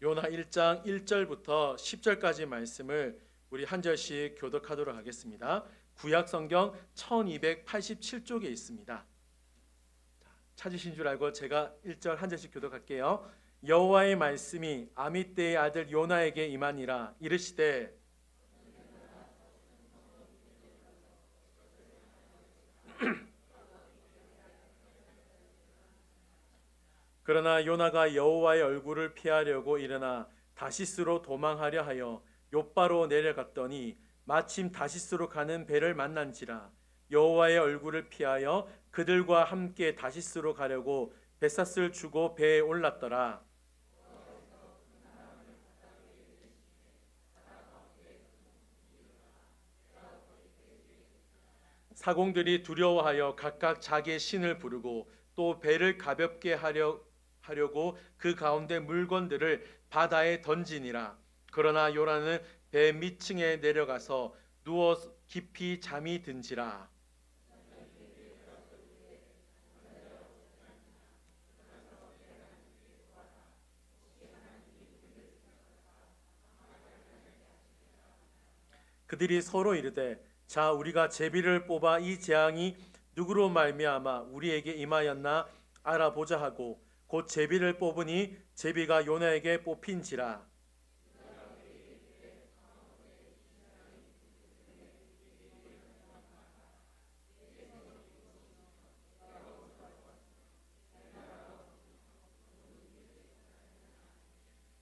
요나 1장 1절부터 10절까지 말씀을 우리 한 절씩 교독하도록 하겠습니다. 구약 성경 1287쪽에 있습니다. 찾으신 줄 알고 제가 1절 한 절씩 교독할게요. 여호와의 말씀이 아미떼의 아들 요나에게 임하니라. 이르시되 그러나 요나가 여호와의 얼굴을 피하려고 일어나 다시스로 도망하려 하여 욥바로 내려갔더니 마침 다시스로 가는 배를 만난지라. 여호와의 얼굴을 피하여 그들과 함께 다시스로 가려고 뱃삿을 주고 배에 올랐더라. 사공들이 두려워하여 각각 자기의 신을 부르고 또 배를 가볍게 하려고 그 가운데 물건들을 바다에 던지니라. 그러나 요나는 배 밑층에 내려가서 누워 깊이 잠이 든지라. 그들이 서로 이르되 자 우리가 제비를 뽑아 이 재앙이 누구로 말미암아 우리에게 임하였나 알아보자 하고 곧 제비를 뽑으니 제비가 요나에게 뽑힌지라.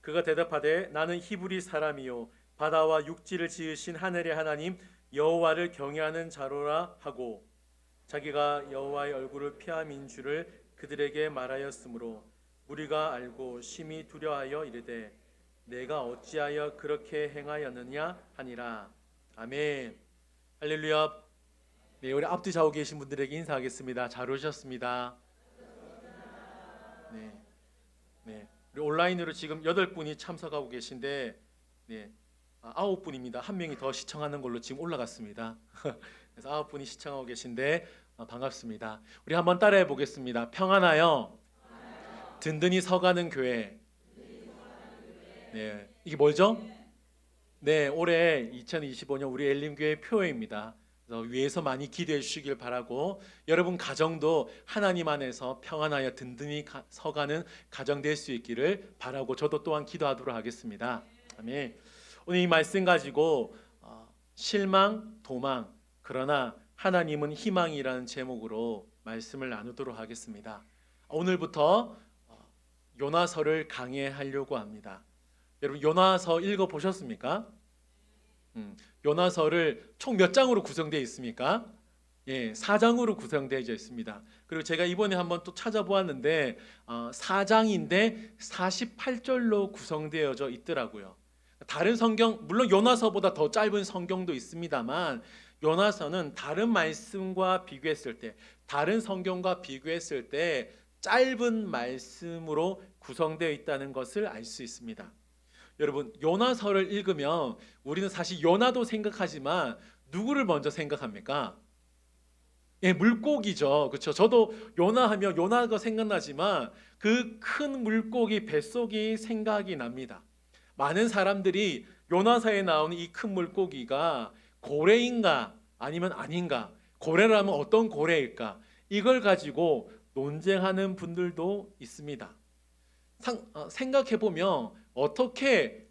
그가 대답하되 나는 히브리 사람이요 바다와 육지를 지으신 하늘의 하나님 여호와를 경외하는 자로라 하고 자기가 여호와의 얼굴을 피함인 줄을 그들에게 말하였으므로 무리가 알고 심히 두려워하여 이르되 내가 어찌하여 그렇게 행하였느냐 하니라. 아멘. 할렐루야. 네, 우리 앞뒤 좌우 계신 분들에게 인사하겠습니다. 잘 오셨습니다. 네, 네. 우리 온라인으로 지금 8분이 참석하고 계신데, 네, 9분입니다. 한 명이 더 시청하는 걸로 지금 올라갔습니다. 그래서 9분이 시청하고 계신데 반갑습니다. 우리 한번 따라해 보겠습니다. 평안하여 든든히 서가는 교회. 네, 이게 뭐죠? 네, 올해 2025년 우리 엘림교회 표어입니다. 그래서 위에서 많이 기도해 주시길 바라고 여러분 가정도 하나님 안에서 평안하여 든든히 서가는 가정 될 수 있기를 바라고 저도 또한 기도하도록 하겠습니다. 아멘. 오늘 이 말씀 가지고 실망, 도망, 그러나 하나님은 희망이라는 제목으로 말씀을 나누도록 하겠습니다. 오늘부터 요나서를 강해하려고 합니다. 여러분 요나서 읽어보셨습니까? 요나서를 총 몇 장으로 구성되어 있습니까? 예, 4장으로 구성되어 있습니다. 그리고 제가 이번에 한번 또 찾아보았는데 4장인데 48절로 구성되어져 있더라고요. 다른 성경, 물론 요나서보다 더 짧은 성경도 있습니다만 요나서는 다른 말씀과 비교했을 때, 다른 성경과 비교했을 때 짧은 말씀으로 구성되어 있다는 것을 알 수 있습니다. 여러분 요나서를 읽으면 우리는 사실 요나도 생각하지만 누구를 먼저 생각합니까? 예, 물고기죠. 그렇죠. 저도 요나하면 요나가 생각나지만 그 큰 물고기 뱃속이 생각이 납니다. 많은 사람들이 요나서에 나오는 이 큰 물고기가 고래인가 아니면 아닌가, 고래라면 어떤 고래일까, 이걸 가지고 논쟁하는 분들도 있습니다. 생각해보면 어떻게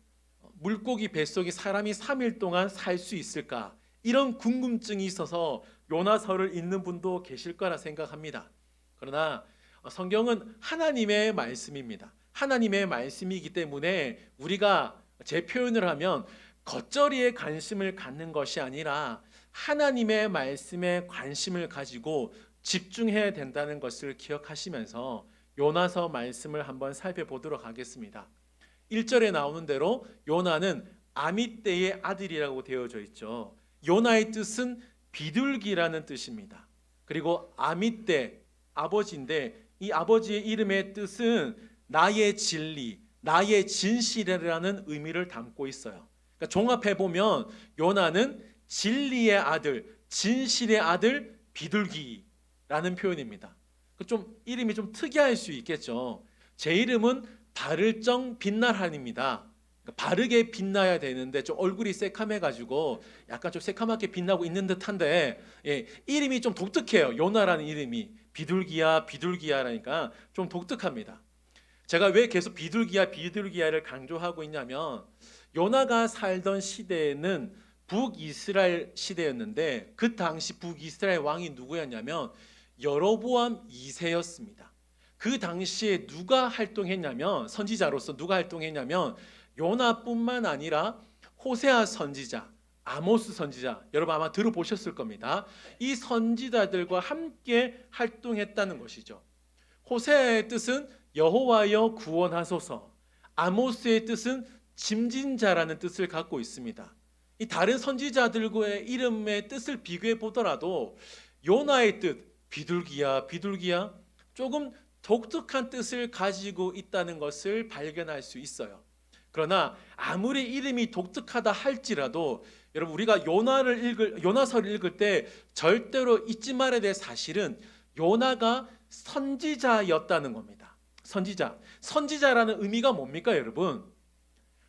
물고기 뱃속에 사람이 3일 동안 살 수 있을까, 이런 궁금증이 있어서 요나서를 읽는 분도 계실 거라 생각합니다. 그러나 성경은 하나님의 말씀입니다. 하나님의 말씀이기 때문에 우리가 제 표현을 하면 겉절이에 관심을 갖는 것이 아니라 하나님의 말씀에 관심을 가지고 집중해야 된다는 것을 기억하시면서 요나서 말씀을 한번 살펴보도록 하겠습니다. 1절에 나오는 대로 요나는 아미떼의 아들이라고 되어져 있죠. 요나의 뜻은 비둘기라는 뜻입니다. 그리고 아미떼, 아버지인데 이 아버지의 이름의 뜻은 나의 진리, 나의 진실이라는 의미를 담고 있어요. 그러니까 종합해보면 요나는 진리의 아들, 진실의 아들, 비둘기라는 표현입니다. 좀 이름이 좀 특이할 수 있겠죠. 제 이름은 바를 정 빛날 하나님입니다. 그러니까 바르게 빛나야 되는데 좀 얼굴이 새카매가지고 약간 좀 새카맣게 빛나고 있는 듯한데, 예, 이름이 좀 독특해요. 요나라는 이름이 비둘기야라니까 좀 독특합니다. 제가 왜 계속 비둘기야를 강조하고 있냐면, 요나가 살던 시대에는 북이스라엘 시대였는데 그 당시 북이스라엘 왕이 누구였냐면 여로보암 2세였습니다. 그 당시에 누가 활동했냐면, 선지자로서 누가 활동했냐면 요나뿐만 아니라 호세아 선지자, 아모스 선지자, 여러분 아마 들어보셨을 겁니다. 이 선지자들과 함께 활동했다는 것이죠. 호세아의 뜻은 여호와여 구원하소서, 아모스의 뜻은 짐진자라는 뜻을 갖고 있습니다. 이 다른 선지자들과의 이름의 뜻을 비교해 보더라도 요나의 뜻 비둘기야 조금 독특한 뜻을 가지고 있다는 것을 발견할 수 있어요. 그러나 아무리 이름이 독특하다 할지라도 여러분, 우리가 요나서를 읽을 때 절대로 잊지 말아야 될 사실은 요나가 선지자였다는 겁니다. 선지자라는 의미가 뭡니까, 여러분?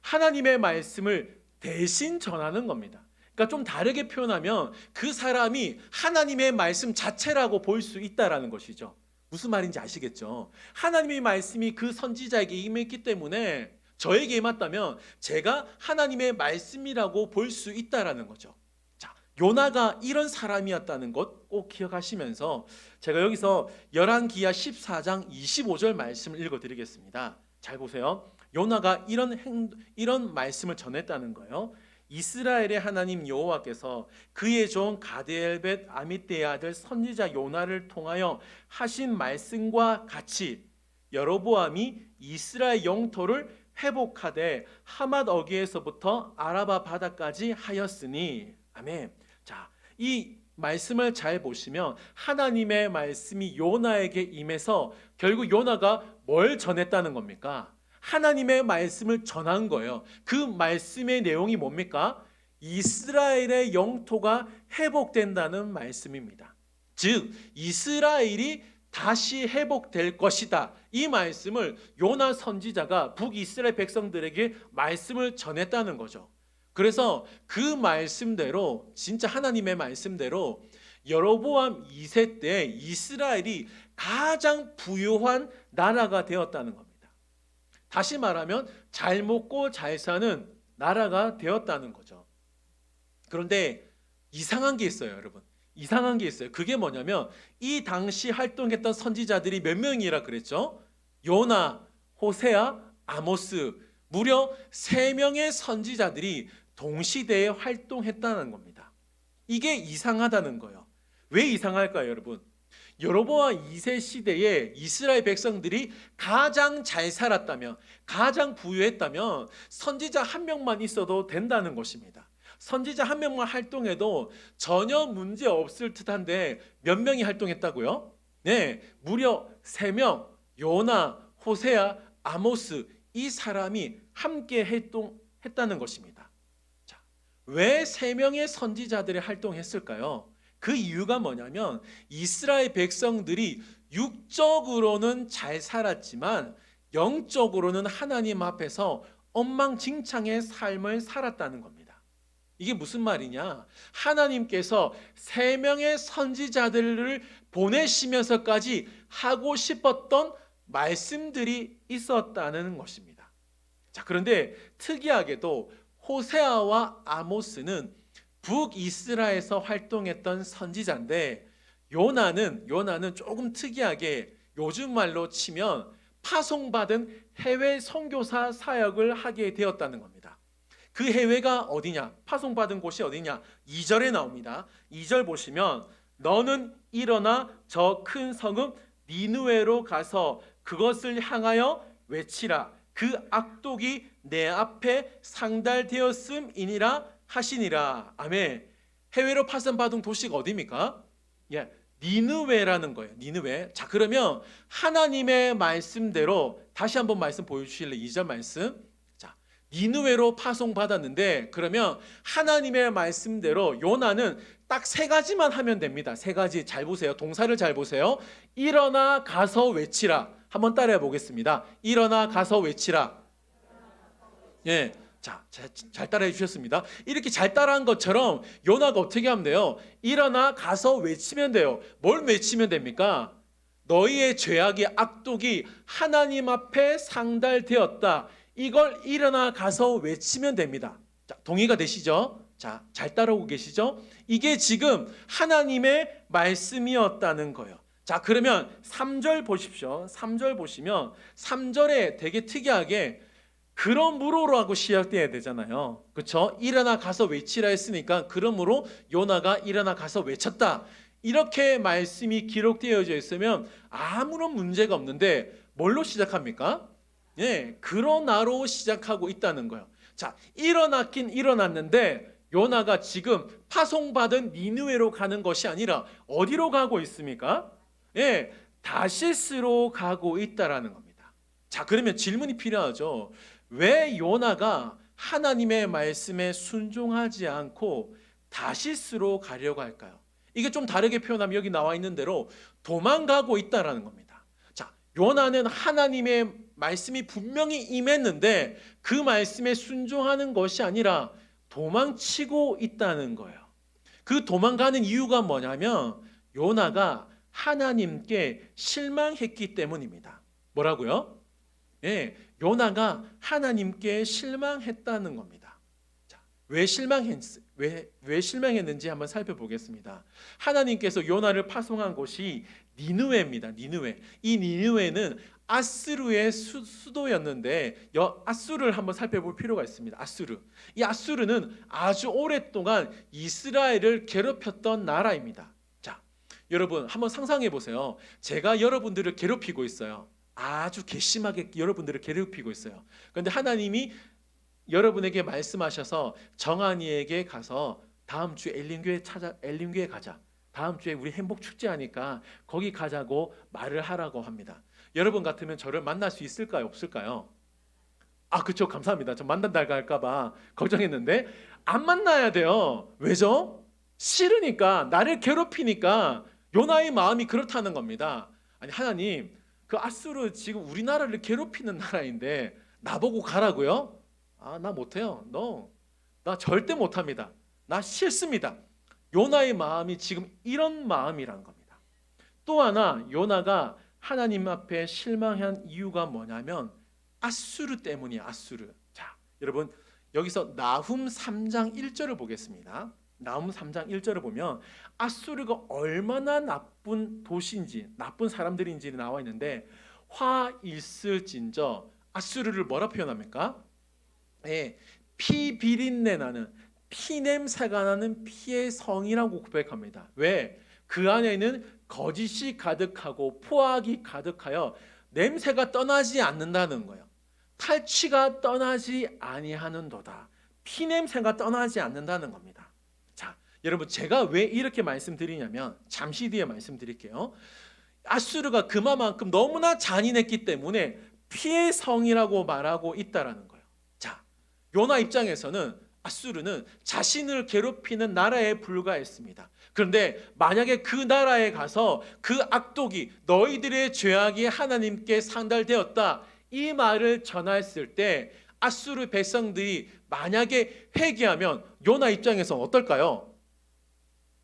하나님의 말씀을 대신 전하는 겁니다. 그러니까 좀 다르게 표현하면 그 사람이 하나님의 말씀 자체라고 볼 수 있다라는 것이죠. 무슨 말인지 아시겠죠? 하나님의 말씀이 그 선지자에게 임했기 때문에, 저에게 임했다면 제가 하나님의 말씀이라고 볼 수 있다라는 거죠. 자, 요나가 이런 사람이었다는 것 꼭 기억하시면서 제가 여기서 열왕기하 14장 25절 말씀을 읽어드리겠습니다. 잘 보세요. 요나가 이런 말씀을 전했다는 거예요. 이스라엘의 하나님 여호와께서 그의 종 가데엘벳 아미떼의 아들 선지자 요나를 통하여 하신 말씀과 같이 여로보암이 이스라엘 영토를 회복하되 하맛 어귀에서부터 아라바 바다까지 하였으니. 아멘. 자, 이 말씀을 잘 보시면 하나님의 말씀이 요나에게 임해서 결국 요나가 뭘 전했다는 겁니까? 하나님의 말씀을 전한 거예요. 그 말씀의 내용이 뭡니까? 이스라엘의 영토가 회복된다는 말씀입니다. 즉 이스라엘이 다시 회복될 것이다. 이 말씀을 요나 선지자가 북이스라엘 백성들에게 말씀을 전했다는 거죠. 그래서 그 말씀대로, 진짜 하나님의 말씀대로 여로보암 2세 때 이스라엘이 가장 부유한 나라가 되었다는 겁니다. 다시 말하면 잘 먹고 잘 사는 나라가 되었다는 거죠. 그런데 이상한 게 있어요, 여러분. 이상한 게 있어요. 그게 뭐냐면 이 당시 활동했던 선지자들이 몇 명이라 그랬죠? 요나, 호세아, 아모스, 무려 3명의 선지자들이 동시대에 활동했다는 겁니다. 이게 이상하다는 거예요. 왜 이상할까요, 여러분? 여로보암 2세 시대에 이스라엘 백성들이 가장 잘 살았다면, 가장 부유했다면 선지자 한 명만 있어도 된다는 것입니다. 선지자 한 명만 활동해도 전혀 문제 없을 듯한데 몇 명이 활동했다고요? 네, 무려 3명, 요나, 호세아, 아모스, 이 사람이 함께 활동했다는 것입니다. 자, 왜 3명의 선지자들이 활동했을까요? 그 이유가 뭐냐면 이스라엘 백성들이 육적으로는 잘 살았지만 영적으로는 하나님 앞에서 엉망진창의 삶을 살았다는 겁니다. 이게 무슨 말이냐? 하나님께서 3명의 선지자들을 보내시면서까지 하고 싶었던 말씀들이 있었다는 것입니다. 자, 그런데 특이하게도 호세아와 아모스는 북이스라엘에서 활동했던 선지자인데 요나는 조금 특이하게 요즘 말로 치면 파송받은 해외 선교사 사역을 하게 되었다는 겁니다. 그 해외가 어디냐? 파송받은 곳이 어디냐? 2절에 나옵니다. 2절 보시면 너는 일어나 저 큰 성읍 니느웨로 가서 그것을 향하여 외치라. 그 악독이 내 앞에 상달되었음이니라 하시니라. 아멘. 해외로 파송받은 도시가 어디입니까? 예, 니느웨라는 거예요. 니느웨. 자, 그러면 하나님의 말씀대로 다시 한번 말씀 보여주실래요? 2절 말씀. 자, 니느웨로 파송받았는데 그러면 하나님의 말씀대로 요나는 딱 3가지만 하면 됩니다. 3가지 잘 보세요. 동사를 잘 보세요. 일어나 가서 외치라. 한번 따라해 보겠습니다. 일어나 가서 외치라. 예. 자, 잘 따라해 주셨습니다. 이렇게 잘 따라한 것처럼 요나가 어떻게 하면 돼요? 일어나 가서 외치면 돼요. 뭘 외치면 됩니까? 너희의 죄악이 악독이 하나님 앞에 상달되었다. 이걸 일어나 가서 외치면 됩니다. 자, 동의가 되시죠? 자, 잘 따라오고 계시죠? 이게 지금 하나님의 말씀이었다는 거예요. 자, 그러면 3절 보십시오. 3절 보시면 3절에 되게 특이하게 그러므로로 하고 시작돼야 되잖아요. 그렇죠? 일어나 가서 외치라 했으니까 그러므로 요나가 일어나 가서 외쳤다. 이렇게 말씀이 기록되어져 있으면 아무런 문제가 없는데 뭘로 시작합니까? 예, 그러나로 시작하고 있다는 거예요. 자, 일어났긴 일어났는데 요나가 지금 파송받은 니느웨로 가는 것이 아니라 어디로 가고 있습니까? 예, 다시스로 가고 있다라는 겁니다. 자, 그러면 질문이 필요하죠. 왜 요나가 하나님의 말씀에 순종하지 않고 다시스로 가려고 할까요? 이게 좀 다르게 표현하면 여기 나와 있는 대로 도망가고 있다라는 겁니다. 자, 요나는 하나님의 말씀이 분명히 임했는데 그 말씀에 순종하는 것이 아니라 도망치고 있다는 거예요. 그 도망가는 이유가 뭐냐면 요나가 하나님께 실망했기 때문입니다. 뭐라고요? 예, 요나가 하나님께 실망했다는 겁니다. 자, 왜 실망했는지 한번 살펴보겠습니다. 하나님께서 요나를 파송한 곳이 니느웨입니다. 니느웨. 이 니느웨는 아수르의 수도였는데 아수르를 한번 살펴볼 필요가 있습니다. 아수르. 이 아수르는 아주 오랫동안 이스라엘을 괴롭혔던 나라입니다. 자, 여러분 한번 상상해 보세요. 제가 여러분들을 괴롭히고 있어요. 아주 괘씸하게 여러분들을 괴롭히고 있어요. 그런데 하나님이 여러분에게 말씀하셔서 정한이에게 가서 다음 주에 엘림교회 가자. 다음 주에 우리 행복 축제하니까 거기 가자고 말을 하라고 합니다. 여러분 같으면 저를 만날 수 있을까요? 없을까요? 아, 그렇죠. 감사합니다. 저 만난다 할까 봐 걱정했는데 안 만나야 돼요. 왜죠? 싫으니까, 나를 괴롭히니까 요나의 마음이 그렇다는 겁니다. 아니, 하나님, 그 아수르 지금 우리나라를 괴롭히는 나라인데 나보고 가라고요? 아, 나 못해요. 나 절대 못합니다. 나 싫습니다. 요나의 마음이 지금 이런 마음이란 겁니다. 또 하나 요나가 하나님 앞에 실망한 이유가 뭐냐면 아수르 때문이에요. 아수르. 자, 여러분 여기서 나훔 3장 1절을 보겠습니다. 나훔 3장 1절을 보면 아수르가 얼마나 나쁜 도시인지 나쁜 사람들인지 나와 있는데 화 있을진저 아수르를 뭐라 표현합니까? 예, 피 비린내 나는 피 냄새가 나는 피의 성이라고 고백합니다. 왜? 그 안에는 거짓이 가득하고 포악이 가득하여 냄새가 떠나지 않는다는 거예요. 탈취가 떠나지 아니하는도다. 피 냄새가 떠나지 않는다는 겁니다. 자, 여러분 제가 왜 이렇게 말씀드리냐면 잠시 뒤에 말씀드릴게요. 아수르가 그만큼 너무나 잔인했기 때문에 피의 성이라고 말하고 있다라는 거예요. 자, 요나 입장에서는 아수르는 자신을 괴롭히는 나라에 불과했습니다. 그런데 만약에 그 나라에 가서 그 악독이 너희들의 죄악이 하나님께 상달되었다 이 말을 전했을 때 아수르 백성들이 만약에 회개하면 요나 입장에서 어떨까요?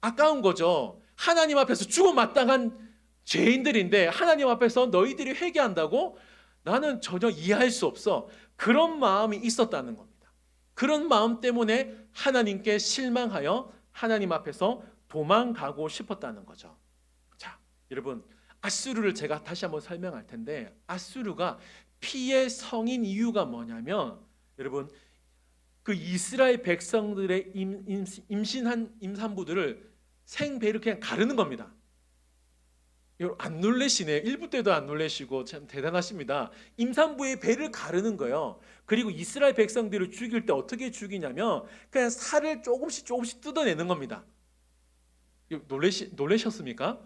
아까운 거죠. 하나님 앞에서 죽어 마땅한 죄인들인데 하나님 앞에서 너희들이 회개한다고? 나는 전혀 이해할 수 없어. 그런 마음이 있었다는 겁니다. 그런 마음 때문에 하나님께 실망하여 하나님 앞에서 도망가고 싶었다는 거죠. 자, 여러분 아수르를 제가 다시 한번 설명할 텐데 아수르가 피의 성인 이유가 뭐냐면 여러분 그 이스라엘 백성들의 임신한 임산부들을 생배를 그냥 가르는 겁니다. 안 놀래시네요. 1부 때도 안 놀래시고 참 대단하십니다. 임산부의 배를 가르는 거예요. 그리고 이스라엘 백성들을 죽일 때 어떻게 죽이냐면 그냥 살을 조금씩 뜯어내는 겁니다. 놀라셨습니까?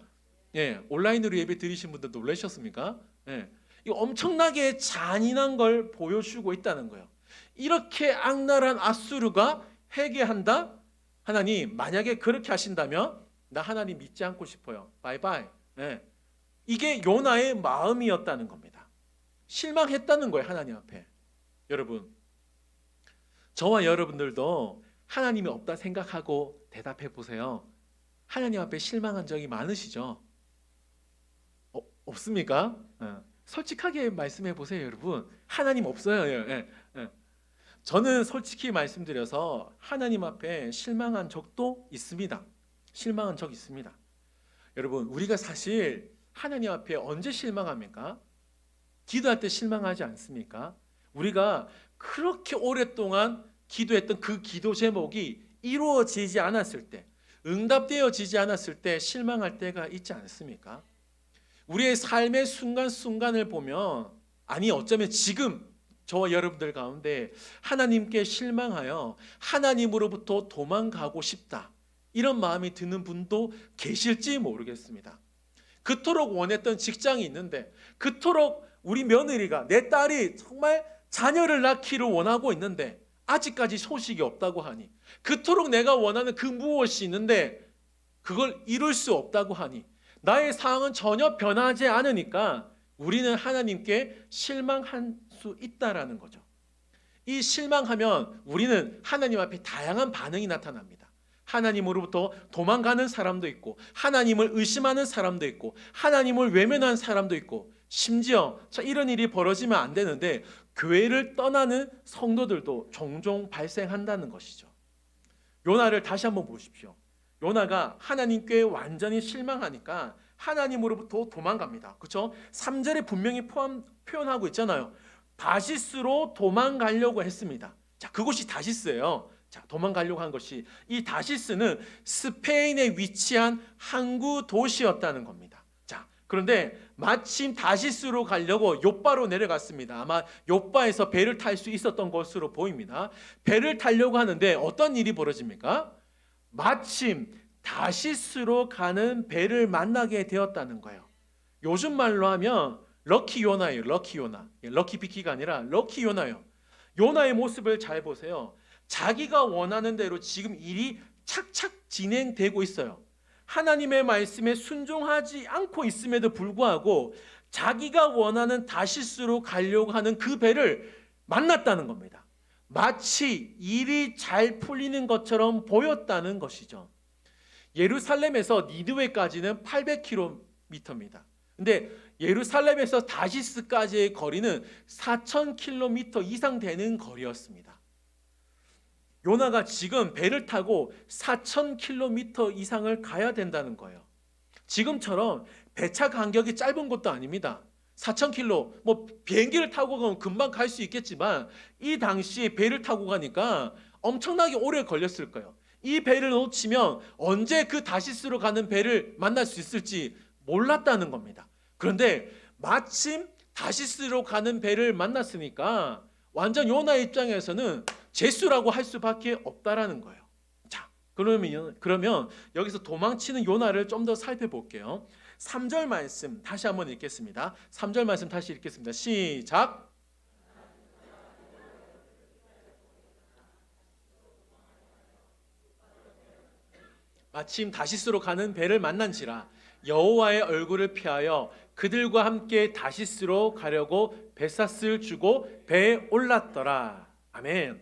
예, 온라인으로 예배 드리신 분들 놀라셨습니까? 예, 이거 엄청나게 잔인한 걸 보여주고 있다는 거예요. 이렇게 악랄한 아수르가 회개한다? 하나님 만약에 그렇게 하신다면 나 하나님 믿지 않고 싶어요. 바이바이. 네. 이게 요나의 마음이었다는 겁니다. 실망했다는 거예요, 하나님 앞에. 여러분, 저와 여러분들도 하나님이 없다 생각하고 대답해 보세요. 하나님 앞에 실망한 적이 많으시죠? 없습니까? 솔직하게 말씀해 보세요, 여러분. 하나님 없어요. 저는 솔직히 말씀드려서 하나님 앞에 실망한 적도 있습니다. 실망한 적 있습니다. 여러분, 우리가 사실 하나님 앞에 언제 실망합니까? 기도할 때 실망하지 않습니까? 우리가 그렇게 오랫동안 기도했던 그 기도 제목이 이루어지지 않았을 때, 응답되어지지 않았을 때 실망할 때가 있지 않습니까? 우리의 삶의 순간순간을 보면, 아니 어쩌면 지금 저와 여러분들 가운데 하나님께 실망하여 하나님으로부터 도망가고 싶다, 이런 마음이 드는 분도 계실지 모르겠습니다. 그토록 원했던 직장이 있는데, 그토록 우리 며느리가, 내 딸이 정말 자녀를 낳기를 원하고 있는데 아직까지 소식이 없다고 하니, 그토록 내가 원하는 그 무엇이 있는데 그걸 이룰 수 없다고 하니, 나의 상황은 전혀 변하지 않으니까 우리는 하나님께 실망할 수 있다라는 거죠. 이 실망하면 우리는 하나님 앞에 다양한 반응이 나타납니다. 하나님으로부터 도망가는 사람도 있고, 하나님을 의심하는 사람도 있고, 하나님을 외면하는 사람도 있고, 심지어 이런 일이 벌어지면 안 되는데 교회를 떠나는 성도들도 종종 발생한다는 것이죠. 요나를 다시 한번 보십시오. 요나가 하나님께 완전히 실망하니까 하나님으로부터 도망갑니다. 그렇죠? 3절에 분명히 표현하고 있잖아요. 다시스로 도망가려고 했습니다. 자, 그곳이 다시스예요. 자, 도망가려고 한 것이, 이 다시스는 스페인에 위치한 항구 도시였다는 겁니다. 자, 그런데 마침 다시스로 가려고 욥바로 내려갔습니다. 아마 욥바에서 배를 탈 수 있었던 것으로 보입니다. 배를 타려고 하는데 어떤 일이 벌어집니까? 마침 다시스로 가는 배를 만나게 되었다는 거예요. 요즘 말로 하면 럭키 요나예요. 럭키 요나. 럭키 비키가 아니라 럭키 요나예요. 요나의 모습을 잘 보세요. 자기가 원하는 대로 지금 일이 착착 진행되고 있어요. 하나님의 말씀에 순종하지 않고 있음에도 불구하고 자기가 원하는 다시스로 가려고 하는 그 배를 만났다는 겁니다. 마치 일이 잘 풀리는 것처럼 보였다는 것이죠. 예루살렘에서 니느웨까지는 800km입니다. 근데 예루살렘에서 다시스까지의 거리는 4,000km 이상 되는 거리였습니다. 요나가 지금 배를 타고 4,000km 이상을 가야 된다는 거예요. 지금처럼 배차 간격이 짧은 것도 아닙니다. 4,000km, 뭐 비행기를 타고 가면 금방 갈 수 있겠지만 이 당시에 배를 타고 가니까 엄청나게 오래 걸렸을 거예요. 이 배를 놓치면 언제 그 다시스로 가는 배를 만날 수 있을지 몰랐다는 겁니다. 그런데 마침 다시스로 가는 배를 만났으니까 완전 요나 입장에서는 재수라고 할 수밖에 없다라는 거예요. 자, 그러면 여기서 도망치는 요나를 좀 더 살펴볼게요. 3절 말씀 다시 한번 읽겠습니다. 3절 말씀 다시 읽겠습니다. 시작. 마침 다시스로 가는 배를 만난지라 여호와의 얼굴을 피하여 그들과 함께 다시스로 가려고 뱃삿을 주고 배에 올랐더라. 아멘.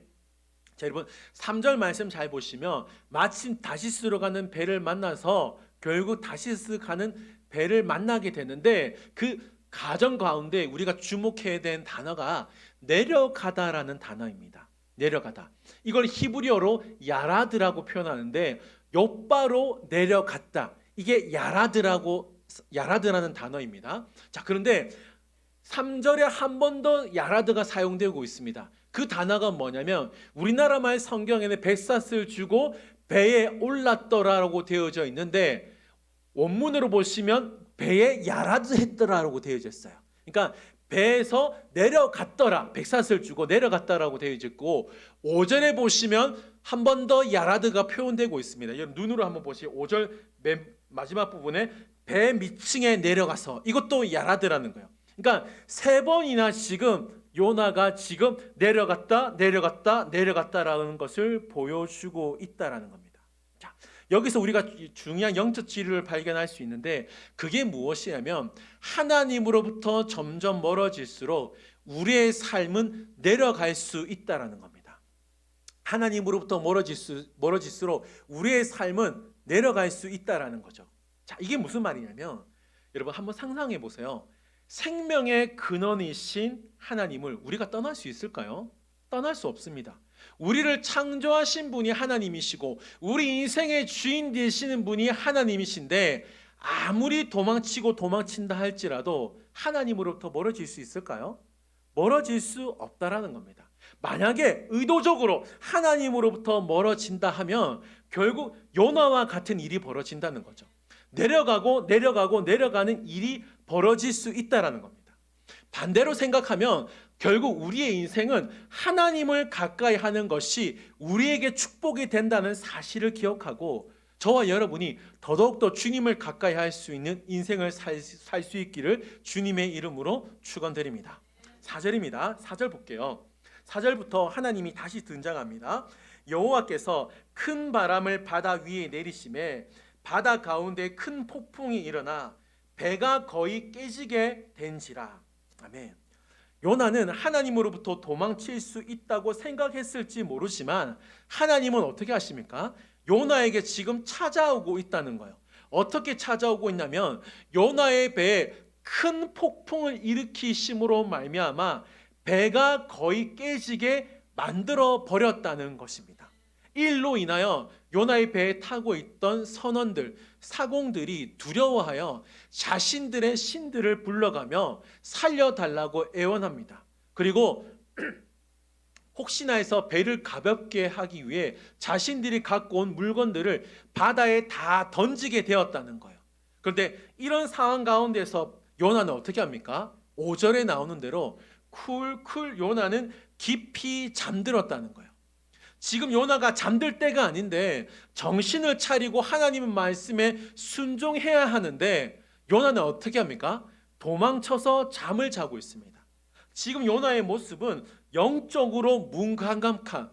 자, 여러분 3절 말씀 잘 보시면 마침 다시스로 가는 배를 만나서 결국 다시스 가는 배를 만나게 되는데, 그 가정 가운데 우리가 주목해야 되는 단어가 내려가다라는 단어입니다. 내려가다. 이걸 히브리어로 야라드라고 표현하는데 욥바로 내려갔다. 이게 야라드라는 단어입니다. 자, 그런데 3절에 한 번 더 야라드가 사용되고 있습니다. 그 단어가 뭐냐면 우리나라 말 성경에는 뱃삿을 주고 배에 올랐더라라고 되어져 있는데 원문으로 보시면 배에 야라드 했더라라고 되어져 있어요. 그러니까 배에서 내려갔더라, 뱃삿을 주고 내려갔다라고 되어져 있고, 5절에 보시면 한 번 더 야라드가 표현되고 있습니다. 여러분 눈으로 한번 보시죠. 5절 맨 마지막 부분에 배 밑층에 내려가서, 이것도 야라드라는 거예요. 그러니까 3번이나 지금 요나가 지금 내려갔다라는 것을 보여주고 있다라는 겁니다. 자, 여기서 우리가 중요한 영적 진리를 발견할 수 있는데 그게 무엇이냐면 하나님으로부터 점점 멀어질수록 우리의 삶은 내려갈 수 있다라는 겁니다. 하나님으로부터 멀어질수록 우리의 삶은 내려갈 수 있다라는 거죠. 자, 이게 무슨 말이냐면 여러분 한번 상상해 보세요. 생명의 근원이신 하나님을 우리가 떠날 수 있을까요? 떠날 수 없습니다. 우리를 창조하신 분이 하나님이시고 우리 인생의 주인 되시는 분이 하나님이신데 아무리 도망치고 도망친다 할지라도 하나님으로부터 멀어질 수 있을까요? 멀어질 수 없다라는 겁니다. 만약에 의도적으로 하나님으로부터 멀어진다 하면 결국 요나와 같은 일이 벌어진다는 거죠. 내려가는 일이 벌어질 수 있다라는 겁니다. 반대로 생각하면 결국 우리의 인생은 하나님을 가까이 하는 것이 우리에게 축복이 된다는 사실을 기억하고 저와 여러분이 더더욱더 주님을 가까이 할 수 있는 인생을 살 수 있기를 주님의 이름으로 축원드립니다. 4절입니다. 4절 볼게요. 4절부터 하나님이 다시 등장합니다. 여호와께서 큰 바람을 바다 위에 내리심에 바다 가운데 큰 폭풍이 일어나 배가 거의 깨지게 된지라. 아멘. 요나는 하나님으로부터 도망칠 수 있다고 생각했을지 모르지만 하나님은 어떻게 하십니까? 요나에게 지금 찾아오고 있다는 거예요. 어떻게 찾아오고 있냐면 요나의 배에 큰 폭풍을 일으키심으로 말미암아 배가 거의 깨지게 만들어 버렸다는 것입니다. 일로 인하여 요나의 배에 타고 있던 선원들, 사공들이 두려워하여 자신들의 신들을 불러가며 살려달라고 애원합니다. 그리고 혹시나 해서 배를 가볍게 하기 위해 자신들이 갖고 온 물건들을 바다에 다 던지게 되었다는 거예요. 그런데 이런 상황 가운데서 요나는 어떻게 합니까? 5절에 나오는 대로 쿨쿨 요나는 깊이 잠들었다는 거예요. 지금 요나가 잠들 때가 아닌데 정신을 차리고 하나님의 말씀에 순종해야 하는데 요나는 어떻게 합니까? 도망쳐서 잠을 자고 있습니다. 지금 요나의 모습은 영적으로 무감각한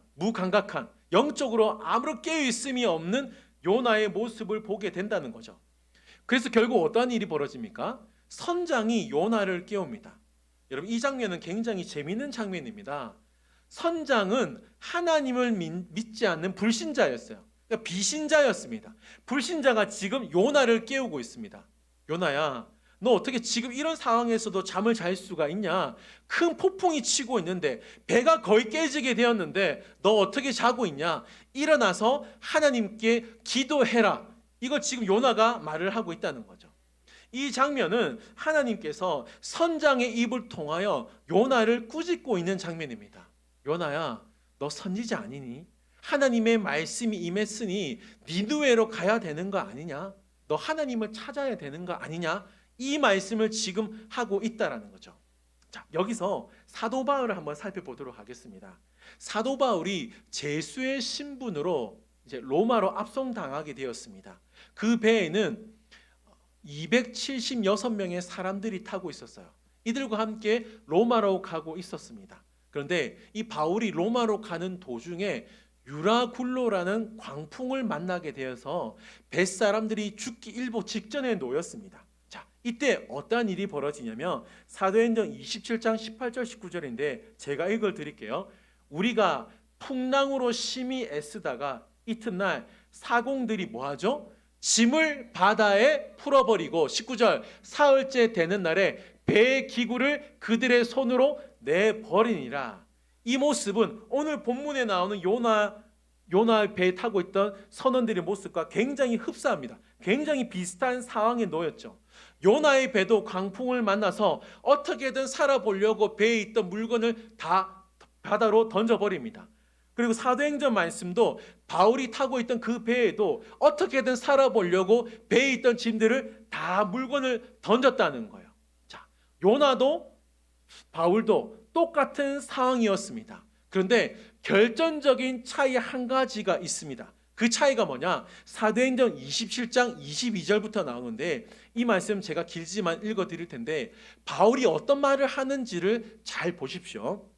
영적으로 아무런 깨어있음이 없는 요나의 모습을 보게 된다는 거죠. 그래서 결국 어떠한 일이 벌어집니까? 선장이 요나를 깨웁니다. 여러분 이 장면은 굉장히 재미있는 장면입니다. 선장은 하나님을 믿지 않는 불신자였어요. 그러니까 비신자였습니다. 불신자가 지금 요나를 깨우고 있습니다. 요나야, 너 어떻게 지금 이런 상황에서도 잠을 잘 수가 있냐? 큰 폭풍이 치고 있는데 배가 거의 깨지게 되었는데 너 어떻게 자고 있냐? 일어나서 하나님께 기도해라. 이걸 지금 요나가 말을 하고 있다는 거죠. 이 장면은 하나님께서 선장의 입을 통하여 요나를 꾸짖고 있는 장면입니다. 요나야, 너 선지자 아니니? 하나님의 말씀이 임했으니 니느웨로 가야 되는 거 아니냐? 너 하나님을 찾아야 되는 거 아니냐? 이 말씀을 지금 하고 있다라는 거죠. 자, 여기서 사도 바울을 한번 살펴보도록 하겠습니다. 사도 바울이 제수의 신분으로 이제 로마로 압송당하게 되었습니다. 그 배에는 276명의 사람들이 타고 있었어요. 이들과 함께 로마로 가고 있었습니다. 그런데 이 바울이 로마로 가는 도중에 유라굴로라는 광풍을 만나게 되어서 뱃사람들이 죽기 일보 직전에 놓였습니다. 자, 이때 어떠한 일이 벌어지냐면 사도행전 27장 18절 19절인데 제가 읽어드릴게요. 우리가 풍랑으로 심히 애쓰다가 이튿날 사공들이 뭐하죠? 짐을 바다에 풀어버리고 19절 사흘째 되는 날에 배의 기구를 그들의 손으로 내버리니라. 이 모습은 오늘 본문에 나오는 요나 배에 타고 있던 선원들의 모습과 굉장히 흡사합니다. 굉장히 비슷한 상황에 놓였죠. 요나의 배도 광풍을 만나서 어떻게든 살아보려고 배에 있던 물건을 다 바다로 던져버립니다. 그리고 사도행전 말씀도 바울이 타고 있던 그 배에도 어떻게든 살아보려고 배에 있던 짐들을 다 물건을 던졌다는 거예요. 자, 요나도 바울도 똑같은 상황이었습니다. 그런데 결정적인 차이 한 가지가 있습니다. 그 차이가 뭐냐? 사도행전 27장 22절부터 나오는데 이 말씀 제가 길지만 읽어드릴 텐데 바울이 어떤 말을 하는지를 잘 보십시오.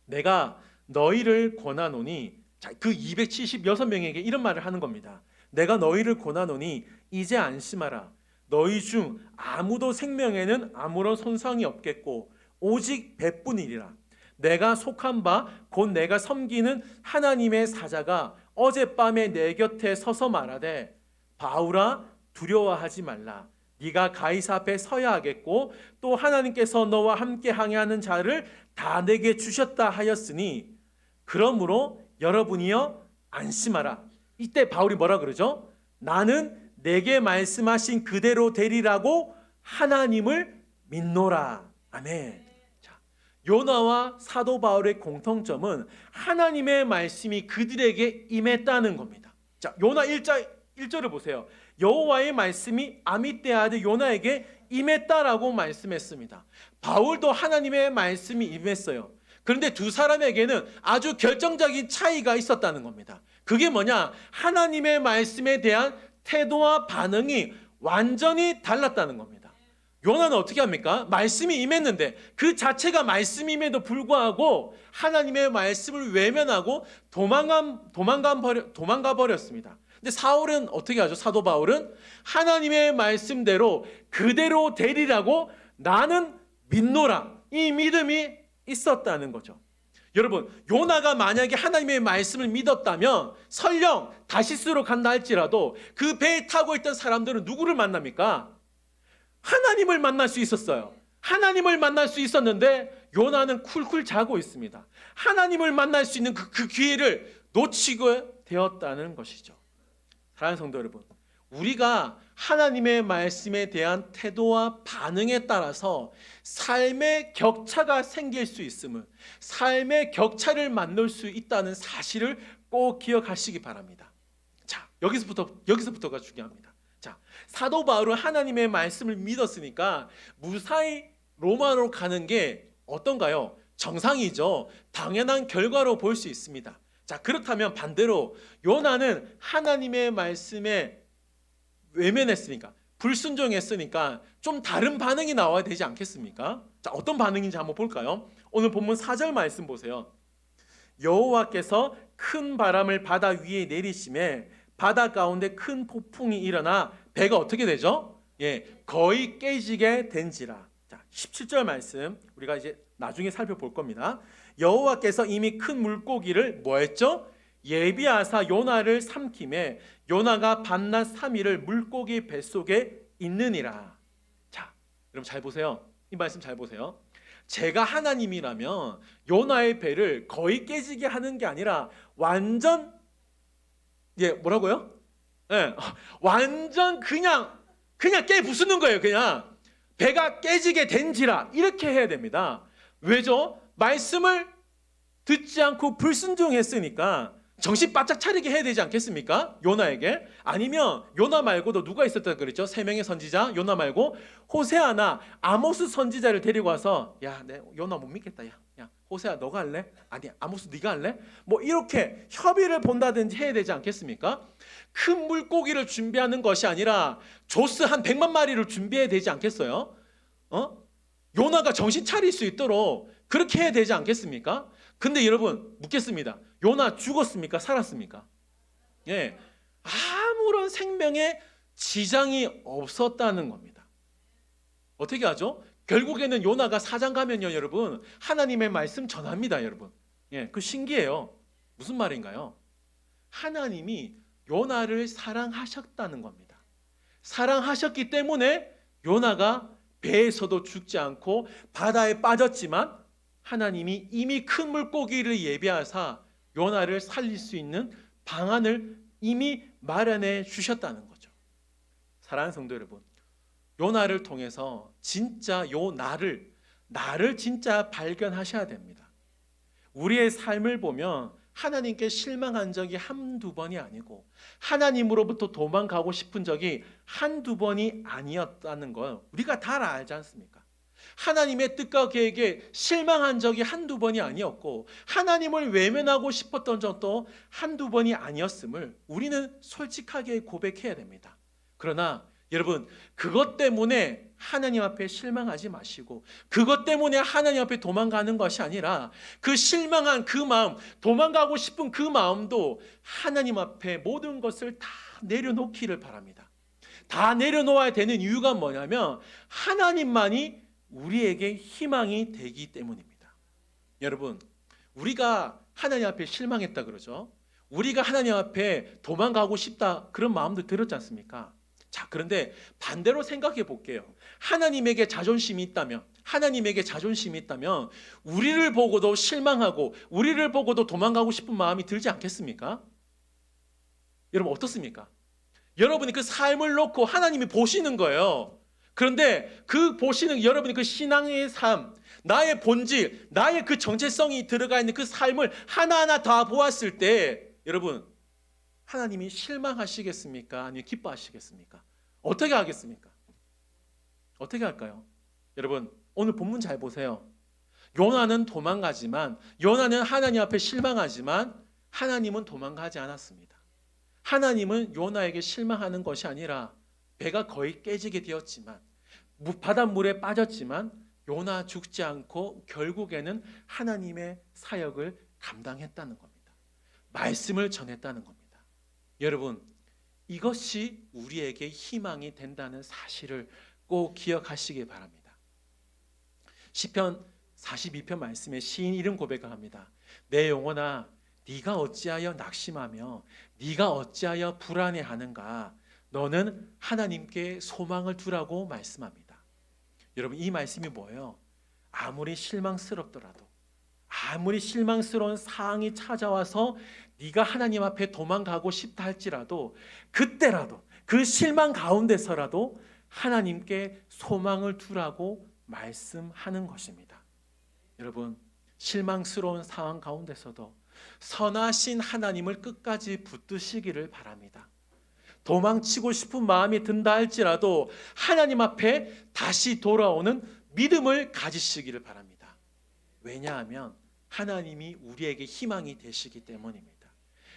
내가 너희를 권하노니, 자, 그 276명에게 이런 말을 하는 겁니다. 내가 너희를 권하노니 이제 안심하라. 너희 중 아무도 생명에는 아무런 손상이 없겠고 오직 배뿐이리라. 내가 속한 바 곧 내가 섬기는 하나님의 사자가 어젯밤에 내 곁에 서서 말하되 바울아 두려워하지 말라. 네가 가이사 앞에 서야 하겠고 또 하나님께서 너와 함께 항해하는 자를 다 내게 주셨다 하였으니 그러므로 여러분이여 안심하라. 이때 바울이 뭐라 그러죠? 나는 내게 말씀하신 그대로 되리라고 하나님을 믿노라. 아멘. 자, 요나와 사도 바울의 공통점은 하나님의 말씀이 그들에게 임했다는 겁니다. 자, 요나 1절을 보세요. 여호와의 말씀이 아미떼 아들 요나에게 임했다라고 말씀했습니다. 바울도 하나님의 말씀이 임했어요. 그런데 두 사람에게는 아주 결정적인 차이가 있었다는 겁니다. 그게 뭐냐? 하나님의 말씀에 대한 태도와 반응이 완전히 달랐다는 겁니다. 요나는 어떻게 합니까? 말씀이 임했는데 그 자체가 말씀임에도 불구하고 하나님의 말씀을 외면하고 도망가 버렸습니다. 근데 사울은 어떻게 하죠? 사도 바울은 하나님의 말씀대로 그대로 되리라고 나는 믿노라. 이 믿음이 있었다는 거죠. 여러분, 요나가 만약에 하나님의 말씀을 믿었다면 설령 다시스로 간다 할지라도 그 배에 타고 있던 사람들은 누구를 만납니까? 하나님을 만날 수 있었어요. 하나님을 만날 수 있었는데 요나는 쿨쿨 자고 있습니다. 하나님을 만날 수 있는 그 기회를 놓치고 되었다는 것이죠. 사랑하는 성도 여러분, 우리가 하나님의 말씀에 대한 태도와 반응에 따라서 삶의 격차가 생길 수 있음을, 삶의 격차를 만들 수 있다는 사실을 꼭 기억하시기 바랍니다. 자, 여기서부터가 중요합니다. 자, 사도 바울은 하나님의 말씀을 믿었으니까 무사히 로마로 가는 게 어떤가요? 정상이죠. 당연한 결과로 볼 수 있습니다. 자, 그렇다면 반대로 요나는 하나님의 말씀에 외면했으니까, 불순종했으니까 좀 다른 반응이 나와야 되지 않겠습니까? 자, 어떤 반응인지 한번 볼까요? 오늘 본문 4절 말씀 보세요. 여호와께서 큰 바람을 바다 위에 내리심에 바다 가운데 큰 폭풍이 일어나 배가 어떻게 되죠? 거의 깨지게 된지라. 자, 17절 말씀 우리가 이제 나중에 살펴볼 겁니다. 여호와께서 이미 큰 물고기를 뭐 했죠? 예비하사 요나를 삼킴에 요나가 밤낮 3일을 물고기 뱃속에 있느니라. 자, 여러분 잘 보세요. 이 말씀 잘 보세요. 제가 하나님이라면 요나의 배를 거의 깨지게 하는 게 아니라 완전 뭐라고요? 완전 그냥 깨 부수는 거예요. 그냥 배가 깨지게 된지라 이렇게 해야 됩니다. 왜죠? 말씀을 듣지 않고 불순종했으니까 정신 바짝 차리게 해야 되지 않겠습니까? 요나에게. 아니면 요나 말고도 누가 있었다 그랬죠? 3명의 선지자 요나 말고 호세아나 아모스 선지자를 데리고 와서 야, 내 요나 못 믿겠다. 야 호세아 너가 할래? 아니 아모스 네가 할래? 뭐 이렇게 협의를 본다든지 해야 되지 않겠습니까? 큰 물고기를 준비하는 것이 아니라 조스 한 100만 마리를 준비해야 되지 않겠어요? 요나가 정신 차릴 수 있도록 그렇게 해야 되지 않겠습니까? 근데 여러분 묻겠습니다. 요나 죽었습니까? 살았습니까? 아무런 생명에 지장이 없었다는 겁니다. 어떻게 하죠? 결국에는 요나가 사장 가면요, 여러분 하나님의 말씀 전합니다, 여러분. 그 신기해요. 무슨 말인가요? 하나님이 요나를 사랑하셨다는 겁니다. 사랑하셨기 때문에 요나가 배에서도 죽지 않고 바다에 빠졌지만 하나님이 이미 큰 물고기를 예비하사 요나를 살릴 수 있는 방안을 이미 마련해 주셨다는 거죠. 사랑하는 성도 여러분, 요나를 통해서 진짜 나를 진짜 발견하셔야 됩니다. 우리의 삶을 보면 하나님께 실망한 적이 한두 번이 아니고 하나님으로부터 도망가고 싶은 적이 한두 번이 아니었다는 걸 우리가 다 알지 않습니까? 하나님의 뜻과 계획에 실망한 적이 한두 번이 아니었고 하나님을 외면하고 싶었던 적도 한두 번이 아니었음을 우리는 솔직하게 고백해야 됩니다. 그러나 여러분, 그것 때문에 하나님 앞에 실망하지 마시고 그것 때문에 하나님 앞에 도망가는 것이 아니라 그 실망한 그 마음, 도망가고 싶은 그 마음도 하나님 앞에 모든 것을 다 내려놓기를 바랍니다. 다 내려놓아야 되는 이유가 뭐냐면 하나님만이 우리에게 희망이 되기 때문입니다. 여러분, 우리가 하나님 앞에 실망했다 그러죠. 우리가 하나님 앞에 도망가고 싶다 그런 마음도 들었지 않습니까? 자, 그런데 반대로 생각해 볼게요. 하나님에게 자존심이 있다면 우리를 보고도 실망하고 우리를 보고도 도망가고 싶은 마음이 들지 않겠습니까? 여러분 어떻습니까? 여러분이 그 삶을 놓고 하나님이 보시는 거예요. 그런데 그 보시는 여러분이 그 신앙의 삶, 나의 본질, 나의 그 정체성이 들어가 있는 그 삶을 하나하나 다 보았을 때 여러분 하나님이 실망하시겠습니까? 아니면 기뻐하시겠습니까? 어떻게 하겠습니까? 어떻게 할까요? 여러분 오늘 본문 잘 보세요. 요나는 도망가지만 요나는 하나님 앞에 실망하지만 하나님은 도망가지 않았습니다. 하나님은 요나에게 실망하는 것이 아니라 배가 거의 깨지게 되었지만 바닷물에 빠졌지만 요나 죽지 않고 결국에는 하나님의 사역을 감당했다는 겁니다. 말씀을 전했다는 겁니다. 여러분 이것이 우리에게 희망이 된다는 사실을 꼭 기억하시기 바랍니다. 시편 42편 말씀에 시인 이런 고백을 합니다. 내 영혼아 네가 어찌하여 낙심하며 네가 어찌하여 불안해하는가. 너는 하나님께 소망을 두라고 말씀합니다. 여러분 이 말씀이 뭐예요? 아무리 실망스럽더라도 아무리 실망스러운 상황이 찾아와서 네가 하나님 앞에 도망가고 싶다 할지라도 그때라도 그 실망 가운데서라도 하나님께 소망을 두라고 말씀하는 것입니다. 여러분 실망스러운 상황 가운데서도 선하신 하나님을 끝까지 붙드시기를 바랍니다. 도망치고 싶은 마음이 든다 할지라도 하나님 앞에 다시 돌아오는 믿음을 가지시기를 바랍니다. 왜냐하면 하나님이 우리에게 희망이 되시기 때문입니다.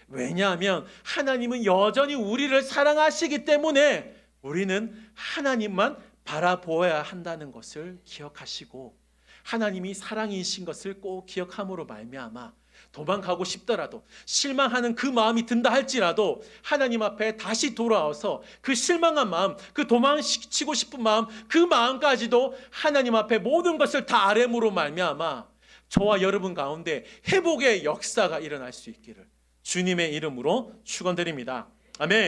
왜냐하면 하나님은 여전히 우리를 사랑하시기 때문에 우리는 하나님만 바라보아야 한다는 것을 기억하시고 하나님이 사랑이신 것을 꼭 기억함으로 말미암아 도망가고 싶더라도 실망하는 그 마음이 든다 할지라도 하나님 앞에 다시 돌아와서 그 실망한 마음, 그 도망치고 싶은 마음, 그 마음까지도 하나님 앞에 모든 것을 다 아뢰므로 말미암아 저와 여러분 가운데 회복의 역사가 일어날 수 있기를 주님의 이름으로 축원드립니다. 아멘.